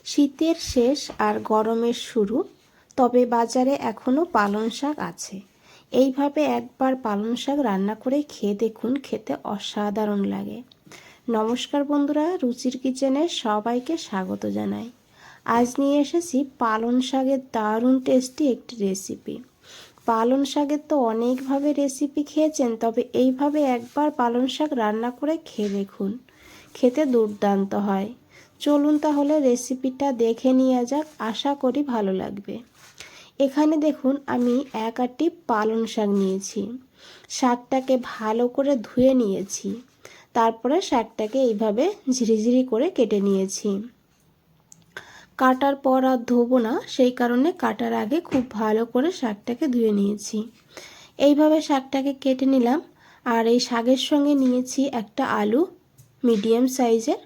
শীতের শেষ আর গরমের শুরু, তবে বাজারে এখনও পালং শাক আছে। এইভাবে একবার পালং শাক রান্না করে খেয়ে দেখুন, খেতে অসাধারণ লাগে। নমস্কার বন্ধুরা, রুচির কিচেনে সবাইকে স্বাগত জানাই। আজ নিয়ে এসেছি পালং শাকের দারুণ টেস্টি একটি রেসিপি। পালং শাকের তো অনেকভাবে রেসিপি খেয়েছেন, তবে এইভাবে একবার পালং শাক রান্না করে খেয়ে দেখুন, খেতে দুর্দান্ত হয়। চলুন তাহলে রেসিপিটা দেখে নেওয়া যাক, আশা করি ভালো লাগবে। এখানে দেখুন আমি 1 আঁটি পালং শাক নিয়েছি। শাকটাকে ভালো করে ধুয়ে নিয়েছি, তারপরে শাকটাকে এইভাবে ঝিরিঝিরি করে কেটে নিয়েছি। কাটার পর আর ধোবো না, সেই কারণে কাটার আগে খুব ভালো করে শাকটাকে ধুয়ে নিয়েছি। এইভাবে শাকটাকে কেটে নিলাম। আর এই শাকের সঙ্গে নিয়েছি একটা আলু, মিডিয়াম সাইজের।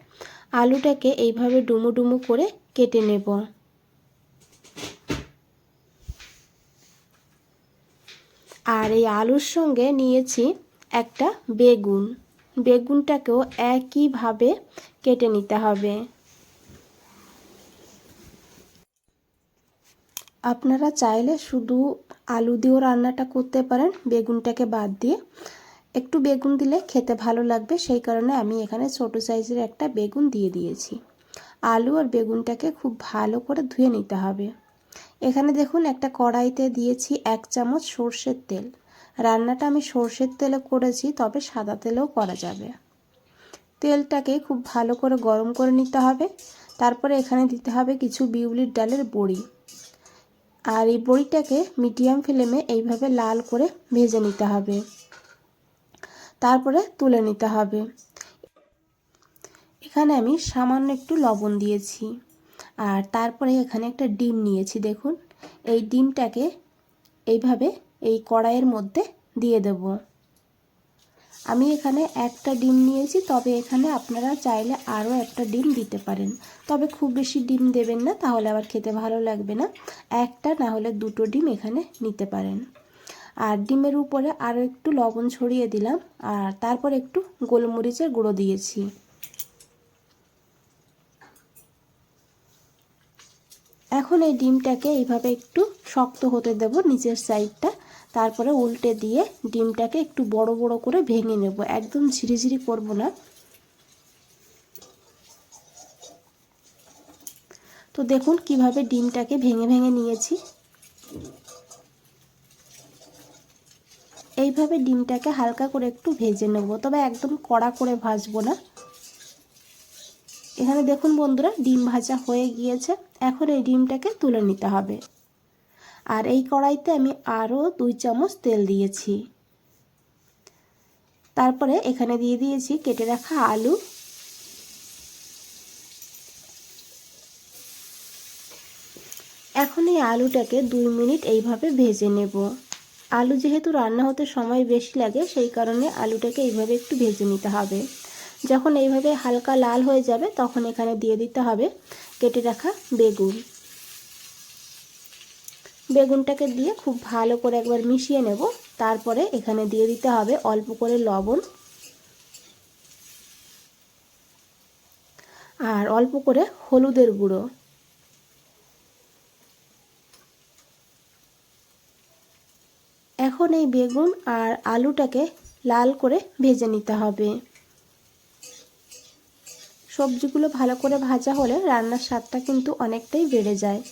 আলুটাকে এইভাবে ডুমো ডুমো করে কেটে নেব। আর এই আলুর সঙ্গে নিয়েছি একটা বেগুন। বেগুনটাকেও একইভাবে কেটে নিতে হবে। আপনারা চাইলে শুধু আলু দিয়েও রান্নাটা করতে পারেন, বেগুনটাকে বাদ দিয়ে। একটু বেগুন দিলে খেতে ভালো লাগবে, সেই কারণে আমি এখানে ছোট সাইজের একটা বেগুন দিয়ে দিয়েছি। আলু আর বেগুনটাকে খুব ভালো করে ধুয়ে নিতে হবে। এখানে দেখুন একটা কড়াইতে দিয়েছি 1 চামচ সর্ষের তেল। রান্নাটা আমি সর্ষের তেলে করেছি, তবে সাদা তেলেও করা যাবে। তেলটাকে খুব ভালো করে গরম করে নিতে হবে। তারপরে এখানে দিতে হবে কিছু বিউলির ডালের বড়ি। আর এই বড়িটাকে মিডিয়াম ফ্লেমে এইভাবে লাল করে ভেজে নিতে হবে, তারপরে তুলে নিতে হবে। এখানে আমি সামান্য একটু লবণ দিয়েছি। আর তারপরে এখানে একটা ডিম নিয়েছি। দেখুন, এই ডিমটাকে এইভাবে এই কড়াইয়ের মধ্যে দিয়ে দেব। আমি এখানে একটা ডিম নিয়েছি, তবে এখানে আপনারা চাইলে আরও একটা ডিম দিতে পারেন, তবে খুব বেশি ডিম দেবেন না, তাহলে আবার খেতে ভালো লাগবে না। একটা না হলে 2টো ডিম এখানে নিতে পারেন। আর ডিমের উপরে আরও একটু লবণ ছড়িয়ে দিলাম, আর তারপর একটু গোলমরিচের গুঁড়ো দিয়েছি। এখন এই ডিমটাকে এইভাবে একটু শক্ত হতে দেব নিচের সাইডটা, তারপরে উল্টে দিয়ে ডিমটাকে একটু বড় বড় করে ভেঙে নেব, একদম ঝিরিঝিরি করব না। তো দেখুন কিভাবে ডিমটাকে ভেঙে ভেঙে নিয়েছি। এইভাবে ডিমটাকে হালকা করে একটু ভেজে নেব, তবে একদম কড়া করে ভাজবো না। এখানে দেখুন বন্ধুরা, ডিম ভাজা হয়ে গিয়েছে। এখন এই ডিমটাকে তুলে নিতে হবে। আর এই কড়াইতে আমি আরও 2 চামচ তেল দিয়েছি। তারপরে এখানে দিয়ে দিয়েছি কেটে রাখা আলু। এখন এই আলুটাকে 2 মিনিট এইভাবে ভেজে নেব। আলু যেহেতু রান্না হতে সময় বেশি লাগে, সেই কারণে আলুটাকে এইভাবে একটু ভেজে নিতে হবে। যখন এইভাবে হালকা লাল হয়ে যাবে, তখন এখানে দিয়ে দিতে হবে কেটে রাখা বেগুন। বেগুনটাকে দিয়ে খুব ভালো করে একবার মিশিয়ে নেব। তারপরে এখানে দিয়ে দিতে হবে অল্প করে লবণ আর অল্প করে হলুদের গুঁড়ো। এখন এই বেগুন আর আলুটাকে লাল করে ভেজে নিতে হবে। সবজিগুলো ভালো করে ভাজা হলে রান্নার স্বাদটা কিন্তু অনেকটাই বেড়ে যায়।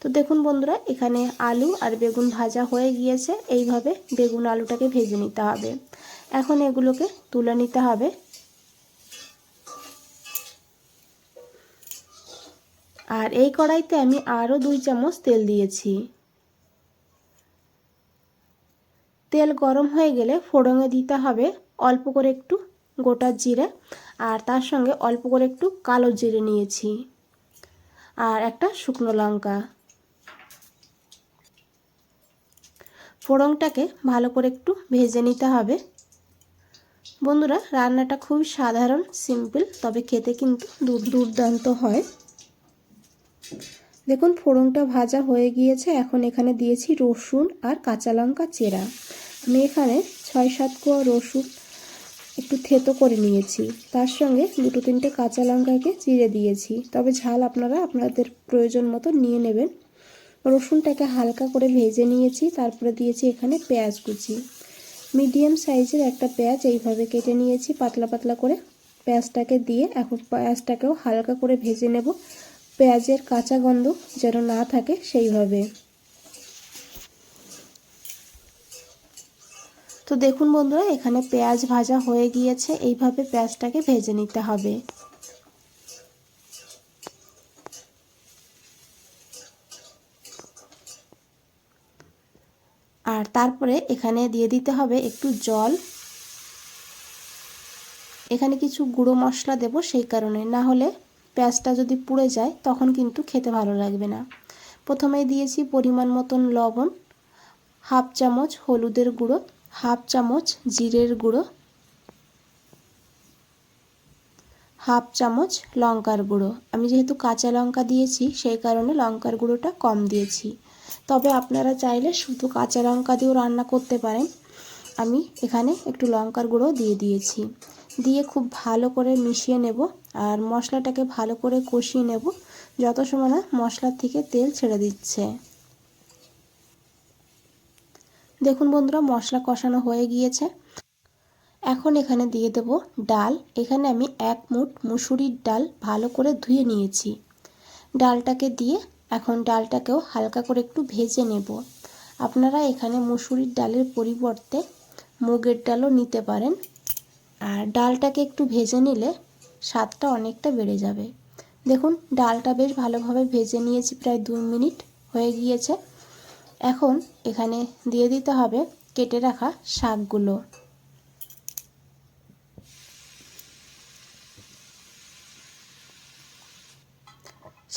তো দেখুন বন্ধুরা, এখানে আলু আর বেগুন ভাজা হয়ে গিয়েছে। এইভাবে বেগুন আলুটাকে ভেজে নিতে হবে। এখন এগুলোকে তুলে নিতে হবে। আর এই কড়াইতে আমি আরও 2 চামচ তেল দিয়েছি। তেল গরম হয়ে গেলে ফোড়নে দিতে হবে অল্প করে একটু গোটা জিরে, আর তার সঙ্গে অল্প করে একটু কালো জিরে নিয়েছি, আর একটা শুকনো লঙ্কা। ফোড়নটাকে ভালো করে একটু ভেজে নিতে হবে। বন্ধুরা, রান্নাটা খুবই সাধারণ সিম্পল, তবে খেতে কিন্তু দুর্দান্ত হয়। দেখুন ফোড়নটা ভাজা হয়ে গিয়েছে। এখন এখানে দিয়েছি রসুন আর কাঁচা লঙ্কা চেরা। আমি এখানে 6-7 কোয়া রসুন একটু থেতো করে নিয়েছি। তার সঙ্গে 2-3টে কাঁচা লঙ্কাকে চিড়ে দিয়েছি, তবে ঝাল আপনারা আপনাদের প্রয়োজন মতো নিয়ে নেবেন। রসুনটাকে হালকা করে ভেজে নিয়েছি, তারপরে দিয়েছি এখানে পেঁয়াজ কুচি। মিডিয়াম সাইজের একটা পেঁয়াজ এইভাবে কেটে নিয়েছি পাতলা পাতলা করে। পেঁয়াজটাকে দিয়ে এখন পেঁয়াজটাকেও হালকা করে ভেজে নেব, পেঁয়াজের কাঁচা গন্ধ যেন না থাকে সেইভাবে। তো দেখুন বন্ধুরা, এখানে পেঁয়াজ ভাজা হয়ে গিয়েছে। এইভাবে পেঁয়াজটাকে ভেজে নিতে হবে। আর তারপরে এখানে দিয়ে দিতে হবে একটু জল। এখানে কিছু গুঁড়ো মশলা দেব, সেই কারণে, না হলে পেঁয়াজটা যদি পুড়ে যায় তখন কিন্তু খেতে ভালো লাগবে না। প্রথমেই দিয়েছি পরিমাণ মতন লবণ, হাফ চামচ হলুদের গুঁড়ো, হাফ চামচ জিরের গুঁড়ো, হাফ চামচ লঙ্কার গুঁড়ো। আমি যেহেতু কাঁচা লঙ্কা দিয়েছি সেই কারণে লঙ্কার গুঁড়োটা কম দিয়েছি, তবে আপনারা চাইলে শুধু কাঁচা লঙ্কা দিয়েও রান্না করতে পারেন। আমি এখানে একটু লঙ্কার গুঁড়ো দিয়ে দিয়েছি। দিয়ে খুব ভালো করে মিশিয়ে নেব আর মশলাটাকে ভালো করে কষিয়ে নেব যত সময় না মশলার থেকে তেল ছেড়ে দিচ্ছে। দেখুন বন্ধুরা, মশলা কষানো হয়ে গিয়েছে। এখন এখানে দিয়ে দেব ডাল। এখানে আমি 1 মুঠ মুসুরির ডাল ভালো করে ধুয়ে নিয়েছি। ডালটাকে দিয়ে এখন ডালটাকেও হালকা করে একটু ভেজে নেব। আপনারা এখানে মুসুরির ডালের পরিবর্তে মুগের ডালও নিতে পারেন। আর ডালটাকে একটু ভেজে নিলে স্বাদটা অনেকটা বেড়ে যাবে। দেখুন ডালটা বেশ ভালোভাবে ভেজে নিয়েছি, প্রায় 2 মিনিট হয়ে গিয়েছে। এখন এখানে দিয়ে দিতে হবে কেটে রাখা শাকগুলো।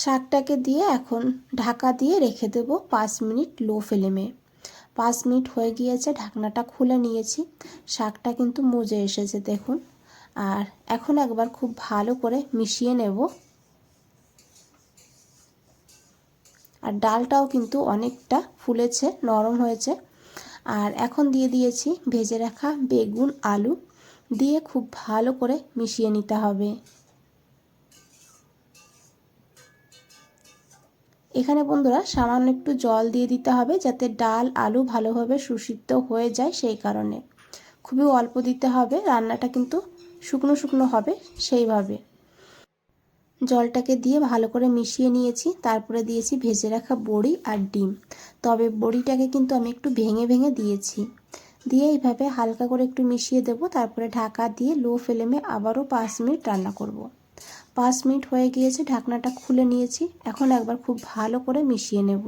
শাকটাকে দিয়ে এখন ঢাকা দিয়ে রেখে দেব 5 মিনিট লো ফ্লেমে। 5 মিনিট হয়ে গিয়েছে, ঢাকনাটা খুলে নিয়েছি। শাকটা কিন্তু মজে এসেছে দেখুন। আর এখন একবার খুব ভালো করে মিশিয়ে নেব। আর ডালটাও কিন্তু অনেকটা ফুলেছে, নরম হয়েছে। আর এখন দিয়ে দিয়েছি ভেজে রাখা বেগুন আলু, দিয়ে খুব ভালো করে মিশিয়ে নিতে হবে। এখানে বন্ধুরা সামান্য একটু জল দিয়ে দিতে হবে যাতে ডাল আলু ভালোভাবে সুসিদ্ধ হয়ে যায়, সেই কারণে খুবই অল্প দিতে হবে। রান্নাটা কিন্তু শুকনো শুকনো হবে সেইভাবে। জলটাকে দিয়ে ভালো করে মিশিয়ে নিয়েছি, তারপরে দিয়েছি ভেজে রাখা বড়ি আর ডিম। তবে বড়িটাকে কিন্তু আমি একটু ভেঙে ভেঙে দিয়েছি। দিয়ে এইভাবে হালকা করে একটু মিশিয়ে দেব, তারপরে ঢাকা দিয়ে লো ফ্লেমে আবারও 5 মিনিট রান্না করব। 5 মিনিট হয়ে গিয়েছে, ঢাকনাটা খুলে নিয়েছি। এখন একবার খুব ভালো করে মিশিয়ে নেব।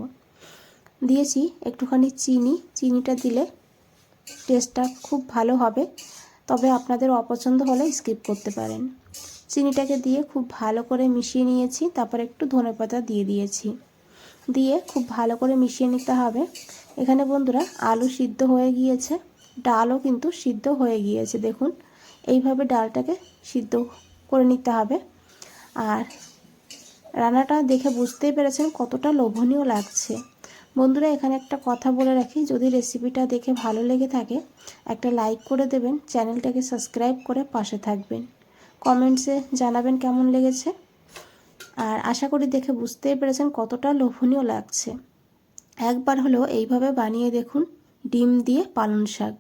দিয়েছি একটুখানি চিনি। চিনিটা দিলে টেস্টটা খুব ভালো হবে, তবে আপনাদের অপছন্দ হলে স্কিপ করতে পারেন। চিনিটাকে দিয়ে খুব ভালো করে মিশিয়ে নিয়েছি, তারপর একটু ধনেপাতা দিয়ে দিয়েছি। দিয়ে খুব ভালো করে মিশিয়ে নিতে হবে। এখানে বন্ধুরা আলু সিদ্ধ হয়ে গিয়েছে, ডালও কিন্তু সিদ্ধ হয়ে গিয়েছে। দেখুন এইভাবে ডালটাকে সিদ্ধ করে নিতে হবে। আর রান্নাটা দেখে বুঝতেই পেরেছেন কতটা লোভনীয় লাগছে। বন্ধুরা এখানে একটা কথা বলে রাখি, যদি রেসিপিটা দেখে ভালো লেগে থাকে একটা লাইক করে দেবেন, চ্যানেলটাকে সাবস্ক্রাইব করে পাশে থাকবেন, কমেন্টসে জানাবেন কেমন লেগেছে। আর আশা করি দেখে বুঝতেই পেরেছেন কতটা লোভনীয় লাগছে। একবার হলেও এইভাবে বানিয়ে দেখুন ডিম দিয়ে পালং শাক,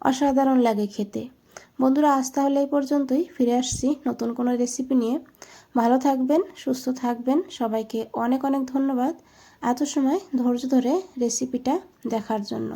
অসাধারণ লাগে খেতে। বন্ধুরা আজ তাহলে এই পর্যন্তই, ফিরে আসছি নতুন কোনো রেসিপি নিয়ে। ভালো থাকবেন, সুস্থ থাকবেন। সবাইকে অনেক অনেক ধন্যবাদ এত সময় ধৈর্য ধরে রেসিপিটা দেখার জন্য।